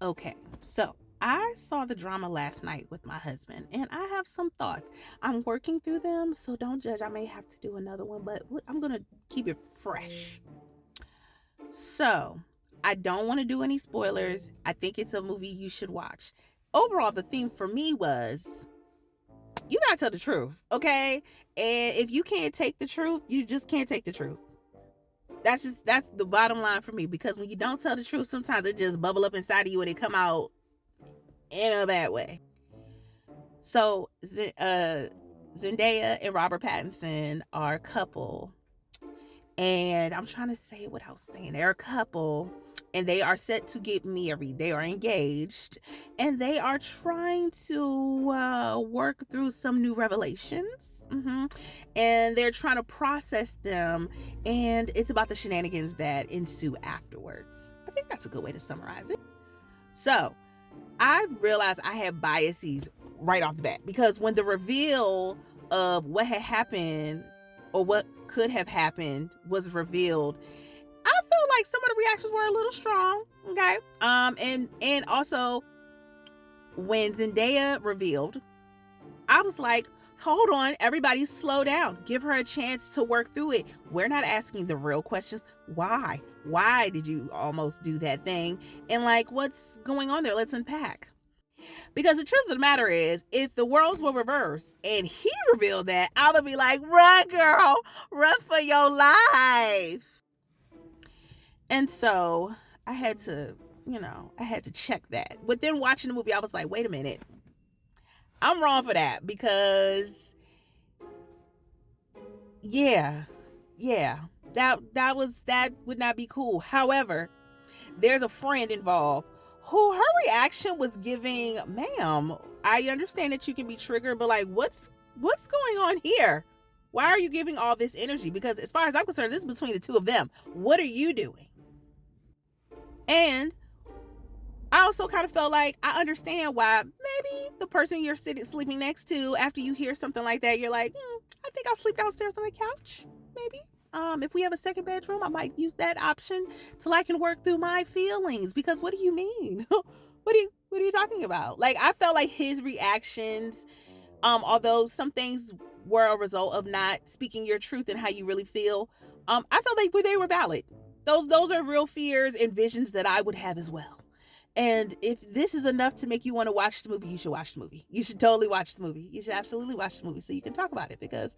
Okay, so I saw the drama last night with my husband, and I have some thoughts. I'm working through them, so don't judge. I may have to do another one, but I'm gonna keep it fresh. So, I don't want to do any spoilers. I think it's a movie you should watch. Overall, the theme for me was you gotta tell the truth, okay? And if you can't take the truth, you just can't take the truth. That's the bottom line for me, because when you don't tell the truth, sometimes it just bubble up inside of you and it come out in a bad way. So Zendaya and Robert Pattinson are a couple, and I'm trying to say what I was saying. They're a couple, and they are set to get married. They are engaged, and they are trying to work through some new revelations. And they're trying to process them, and it's about the shenanigans that ensue afterwards. I think that's a good way to summarize it. So, I realized I had biases right off the bat, because when the reveal of what had happened or what could have happened was revealed, I felt like some of the reactions were a little strong. Okay. And also when Zendaya revealed, I was like, hold on, everybody slow down. Give her a chance to work through it. We're not asking the real questions. Why? Why did you almost do that thing? And like, what's going on there? Let's unpack. Because the truth of the matter is, if the worlds were reversed and he revealed that, I would be like, run, girl, run for your life. And so I had to, I had to check that. But then watching the movie, I was like, wait a minute. I'm wrong for that, because yeah, that would not be cool. However, there's a friend involved who her reaction was giving, ma'am, I understand that you can be triggered, but like, what's going on here? Why are you giving all this energy? Because as far as I'm concerned, this is between the two of them. What are you doing? And I also kind of felt like I understand why maybe the person you're sleeping next to, after you hear something like that, you're like, I think I'll sleep downstairs on the couch, maybe. If we have a second bedroom, I might use that option till I can work through my feelings. Because what do you mean? what are you talking about? Like, I felt like his reactions, although some things were a result of not speaking your truth and how you really feel, I felt like they were valid. Those are real fears and visions that I would have as well. And if this is enough to make you want to watch the movie, you should watch the movie. You should totally watch the movie. You should absolutely watch the movie so you can talk about it, because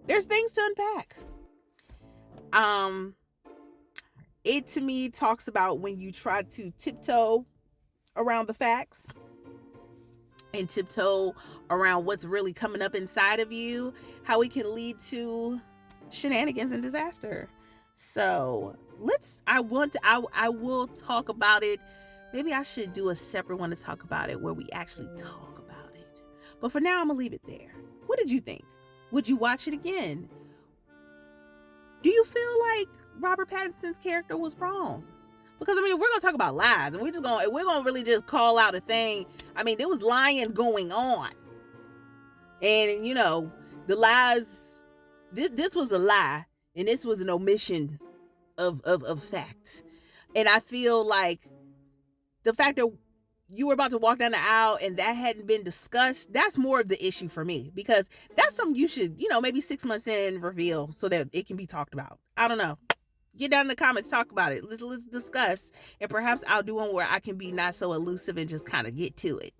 there's things to unpack. It to me talks about when you try to tiptoe around the facts and tiptoe around what's really coming up inside of you, how it can lead to shenanigans and disaster. So I will talk about it. Maybe I should do a separate one to talk about it, where we actually talk about it. But for now, I'm gonna leave it there. What did you think? Would you watch it again? Do you feel like Robert Pattinson's character was wrong? Because we're gonna talk about lies, and we're gonna really just call out a thing. There was lying going on, and the lies. This was a lie, and this was an omission of fact. And I feel like the fact that you were about to walk down the aisle and that hadn't been discussed, that's more of the issue for me, because that's something you should, maybe 6 months in reveal so that it can be talked about. I don't know. Get down in the comments, talk about it. Let's discuss, and perhaps I'll do one where I can be not so elusive and just kind of get to it.